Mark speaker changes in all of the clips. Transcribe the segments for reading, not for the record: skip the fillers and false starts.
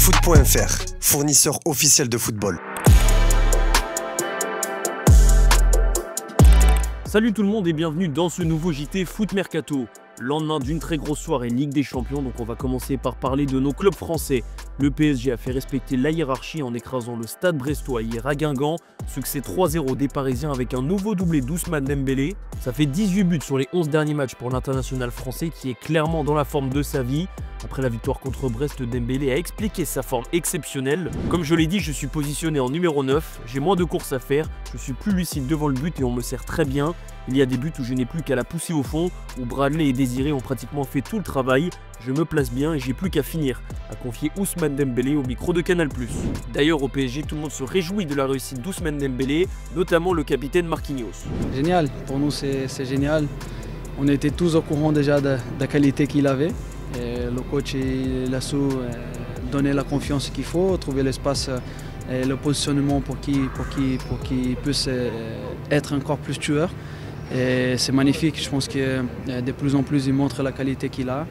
Speaker 1: Foot.fr, fournisseur officiel de football.
Speaker 2: Salut tout le monde et bienvenue dans ce nouveau JT Foot Mercato. Lendemain d'une très grosse soirée Ligue des Champions, donc on va commencer par parler de nos clubs français. Le PSG a fait respecter la hiérarchie en écrasant le Stade Brestois hier à Guingamp. Succès 3-0 des Parisiens avec un nouveau doublé d'Ousmane Dembélé. Ça fait 18 buts sur les 11 derniers matchs pour l'international français qui est clairement dans la forme de sa vie. Après la victoire contre Brest, Dembélé a expliqué sa forme exceptionnelle. Comme je l'ai dit, je suis positionné en numéro 9, j'ai moins de courses à faire, je suis plus lucide devant le but et on me sert très bien. Il y a des buts où je n'ai plus qu'à la pousser au fond, où Bradley et Désiré ont pratiquement fait tout le travail. Je me place bien et j'ai plus qu'à finir, a confié Ousmane Dembélé au micro de Canal+. D'ailleurs au PSG, tout le monde se réjouit de la réussite d'Ousmane Dembélé, notamment le capitaine Marquinhos.
Speaker 3: Génial, pour nous c'est génial. On était tous au courant déjà de la qualité qu'il avait. Et le coach il a su donner la confiance qu'il faut, trouver l'espace et le positionnement pour qu'il puisse être encore plus tueur. Et c'est magnifique, je pense que de plus en plus il montre la qualité qu'il a.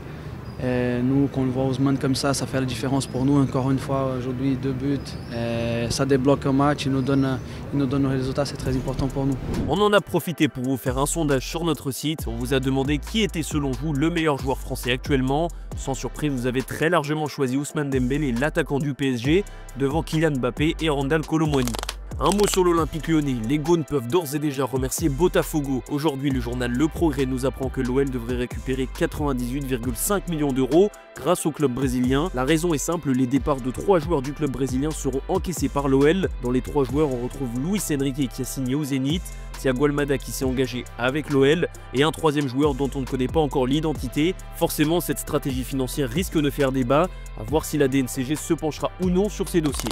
Speaker 3: Et nous, quand on voit Ousmane comme ça fait la différence pour nous. Encore une fois, aujourd'hui, 2 buts, et ça débloque un match, il nous donne le résultat, c'est très important pour nous.
Speaker 2: On en a profité pour vous faire un sondage sur notre site. On vous a demandé qui était selon vous le meilleur joueur français actuellement. Sans surprise, vous avez très largement choisi Ousmane Dembélé, l'attaquant du PSG, devant Kylian Mbappé et Randal Kolo Muani. Un mot sur l'Olympique Lyonnais, les Gaunes peuvent d'ores et déjà remercier Botafogo. Aujourd'hui, le journal Le Progrès nous apprend que l'OL devrait récupérer 98,5 millions d'euros grâce au club brésilien. La raison est simple, les départs de 3 joueurs du club brésilien seront encaissés par l'OL. Dans les 3 joueurs, on retrouve Luis Enrique qui a signé au Zénith, Thiago Almada qui s'est engagé avec l'OL et un 3e joueur dont on ne connaît pas encore l'identité. Forcément, cette stratégie financière risque de faire débat, à voir si la DNCG se penchera ou non sur ces dossiers.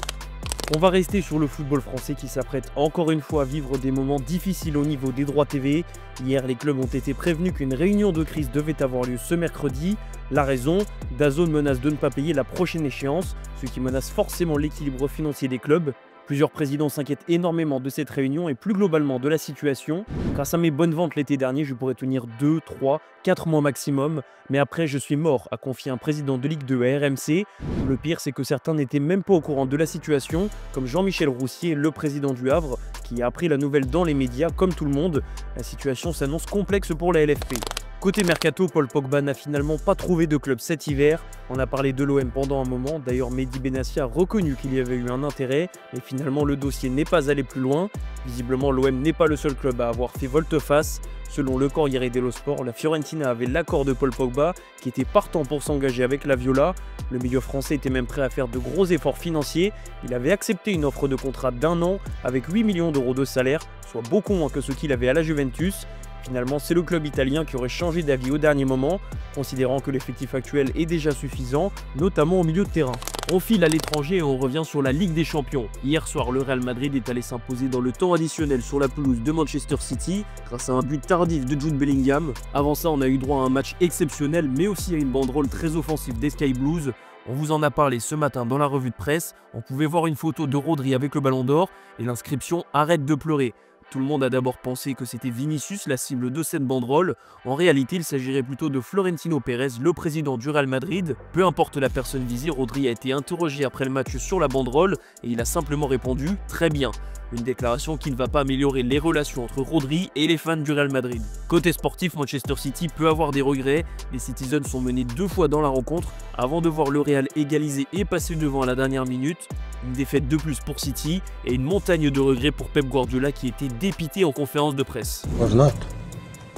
Speaker 2: On va rester sur le football français qui s'apprête encore une fois à vivre des moments difficiles au niveau des droits TV. Hier, les clubs ont été prévenus qu'une réunion de crise devait avoir lieu ce mercredi. La raison, DAZN menace de ne pas payer la prochaine échéance, ce qui menace forcément l'équilibre financier des clubs. Plusieurs présidents s'inquiètent énormément de cette réunion et plus globalement de la situation. Grâce à mes bonnes ventes l'été dernier, je pourrais tenir 2, 3, 4 mois maximum. Mais après, je suis mort, a confié un président de Ligue 2 à RMC. Le pire, c'est que certains n'étaient même pas au courant de la situation, comme Jean-Michel Roussier, le président du Havre, qui a appris la nouvelle dans les médias, comme tout le monde. La situation s'annonce complexe pour la LFP. Côté Mercato, Paul Pogba n'a finalement pas trouvé de club cet hiver. On a parlé de l'OM pendant un moment, d'ailleurs Mehdi Benassi a reconnu qu'il y avait eu un intérêt, mais finalement le dossier n'est pas allé plus loin. Visiblement l'OM n'est pas le seul club à avoir fait volte-face. Selon le Corriere dello Sport, la Fiorentina avait l'accord de Paul Pogba qui était partant pour s'engager avec la Viola. Le milieu français était même prêt à faire de gros efforts financiers. Il avait accepté une offre de contrat d'1 an avec 8 millions d'euros de salaire, soit beaucoup moins que ce qu'il avait à la Juventus. Finalement, c'est le club italien qui aurait changé d'avis au dernier moment, considérant que l'effectif actuel est déjà suffisant, notamment au milieu de terrain. On file à l'étranger et on revient sur la Ligue des Champions. Hier soir, le Real Madrid est allé s'imposer dans le temps additionnel sur la pelouse de Manchester City, grâce à un but tardif de Jude Bellingham. Avant ça, on a eu droit à un match exceptionnel, mais aussi à une banderole très offensive des Sky Blues. On vous en a parlé ce matin dans la revue de presse. On pouvait voir une photo de Rodri avec le ballon d'or et l'inscription « Arrête de pleurer ». Tout le monde a d'abord pensé que c'était Vinicius, la cible de cette banderole. En réalité, il s'agirait plutôt de Florentino Pérez, le président du Real Madrid. Peu importe la personne visée, Rodri a été interrogé après le match sur la banderole et il a simplement répondu « Très bien ». Une déclaration qui ne va pas améliorer les relations entre Rodri et les fans du Real Madrid. Côté sportif, Manchester City peut avoir des regrets. Les Citizens sont menés 2 fois dans la rencontre avant de voir le Real égaliser et passer devant à la dernière minute. Une défaite de plus pour City et une montagne de regrets pour Pep Guardiola qui était dépité en conférence de presse.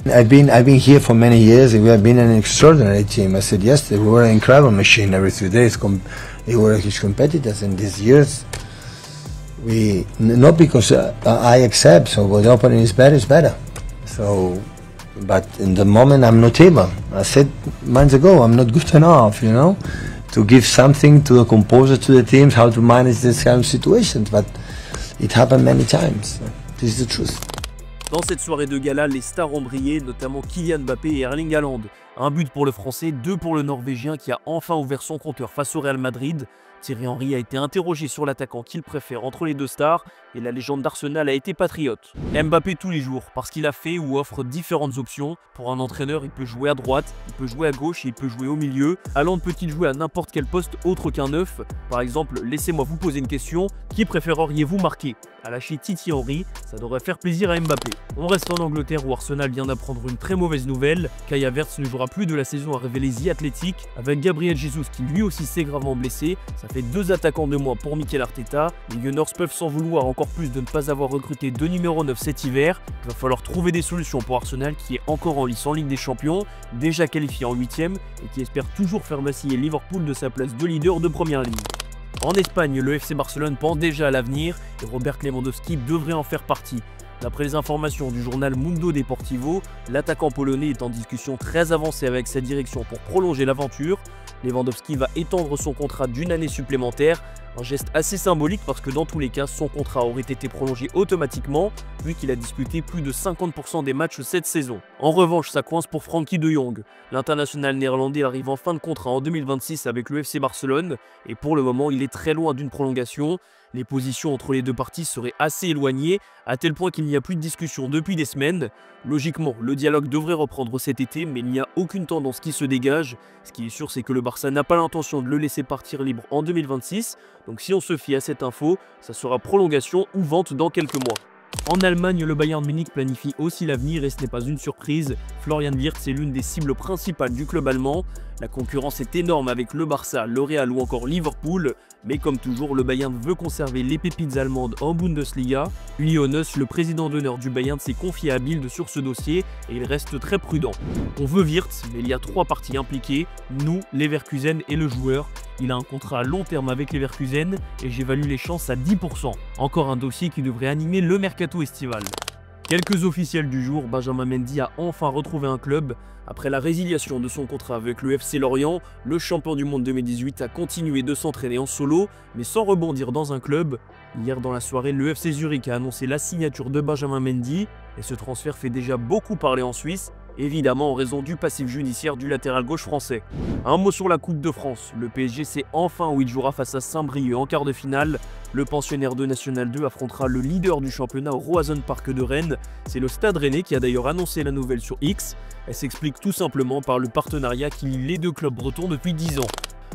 Speaker 4: I've been here for many years and we have been an extraordinary team. I said yes, we were an incredible machine every 3 days. They were huge competitors in these years. We not because I accept. So what the opponent is better. So, but in the moment I'm not able. I said months ago I'm not good enough, you know, to give something to the composer to the teams how to manage this kind of situations. But it happened many times. This is the truth.
Speaker 2: Dans cette soirée de gala, les stars ont brillé, notamment Kylian Mbappé et Erling Haaland. Un but pour le Français, 2 pour le Norvégien qui a enfin ouvert son compteur face au Real Madrid. Thierry Henry a été interrogé sur l'attaquant qu'il préfère entre les deux stars et la légende d'Arsenal a été patriote. Mbappé tous les jours parce qu'il a fait ou offre différentes options. Pour un entraîneur, il peut jouer à droite, il peut jouer à gauche et il peut jouer au milieu. Haaland peut-il jouer à n'importe quel poste autre qu'un neuf? Par exemple, laissez-moi vous poser une question, qui préféreriez-vous marquer? À lâcher Titi Henry, ça devrait faire plaisir à Mbappé. On reste en Angleterre où Arsenal vient d'apprendre une très mauvaise nouvelle. Kai Havertz ne jouera plus de la saison, a révélé The Athletic, avec Gabriel Jesus qui lui aussi s'est gravement blessé. Ça fait 2 attaquants de moins pour Mikel Arteta. Les Gunners peuvent s'en vouloir encore plus de ne pas avoir recruté de numéro 9 cet hiver. Il va falloir trouver des solutions pour Arsenal qui est encore en lice en Ligue des Champions, déjà qualifié en 8e et qui espère toujours faire vaciller Liverpool de sa place de leader de première ligne. En Espagne, le FC Barcelone pense déjà à l'avenir et Robert Lewandowski devrait en faire partie. D'après les informations du journal Mundo Deportivo, l'attaquant polonais est en discussion très avancée avec sa direction pour prolonger l'aventure. Lewandowski va étendre son contrat d'1 année supplémentaire, un geste assez symbolique parce que dans tous les cas, son contrat aurait été prolongé automatiquement vu qu'il a disputé plus de 50% des matchs cette saison. En revanche, ça coince pour Frenkie de Jong. L'international néerlandais arrive en fin de contrat en 2026 avec le FC Barcelone et pour le moment, il est très loin d'une prolongation. Les positions entre les deux parties seraient assez éloignées, à tel point qu'il n'y a plus de discussion depuis des semaines. Logiquement, le dialogue devrait reprendre cet été, mais il n'y a aucune tendance qui se dégage. Ce qui est sûr, c'est que le Barça n'a pas l'intention de le laisser partir libre en 2026. Donc si on se fie à cette info, ça sera prolongation ou vente dans quelques mois. En Allemagne, le Bayern Munich planifie aussi l'avenir et ce n'est pas une surprise. Florian Wirtz est l'une des cibles principales du club allemand. La concurrence est énorme avec le Barça, le Real ou encore Liverpool. Mais comme toujours, le Bayern veut conserver les pépites allemandes en Bundesliga. Uli Hoeneß, le président d'honneur du Bayern, s'est confié à Bild sur ce dossier et il reste très prudent. On veut Wirtz, mais il y a 3 parties impliquées, nous, Leverkusen et le joueur. Il a un contrat à long terme avec Leverkusen et j'évalue les chances à 10%. Encore un dossier qui devrait animer le mercato estival. Quelques officiels du jour, Benjamin Mendy a enfin retrouvé un club. Après la résiliation de son contrat avec le FC Lorient, le champion du monde 2018 a continué de s'entraîner en solo, mais sans rebondir dans un club. Hier dans la soirée, le FC Zurich a annoncé la signature de Benjamin Mendy, et ce transfert fait déjà beaucoup parler en Suisse, évidemment en raison du passif judiciaire du latéral gauche français. Un mot sur la Coupe de France, le PSG sait enfin où il jouera face à Saint-Brieuc en quart de finale. Le pensionnaire de National 2 affrontera le leader du championnat au Roazhon Park de Rennes. C'est le Stade Rennais qui a d'ailleurs annoncé la nouvelle sur X. Elle s'explique tout simplement par le partenariat qui lie les deux clubs bretons depuis 10 ans.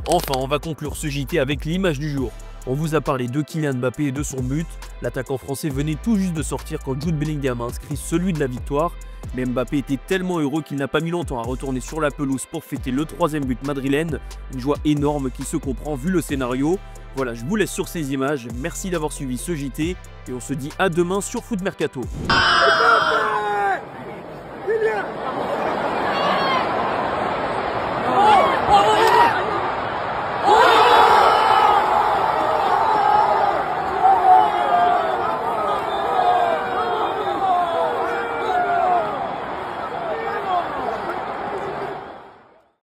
Speaker 2: Enfin, on va conclure ce JT avec l'image du jour. On vous a parlé de Kylian Mbappé et de son but. L'attaquant français venait tout juste de sortir quand Jude Bellingham a inscrit celui de la victoire. Mais Mbappé était tellement heureux qu'il n'a pas mis longtemps à retourner sur la pelouse pour fêter le 3e but madrilène. Une joie énorme qui se comprend vu le scénario. Voilà, je vous laisse sur ces images. Merci d'avoir suivi ce JT et on se dit à demain sur Foot Mercato.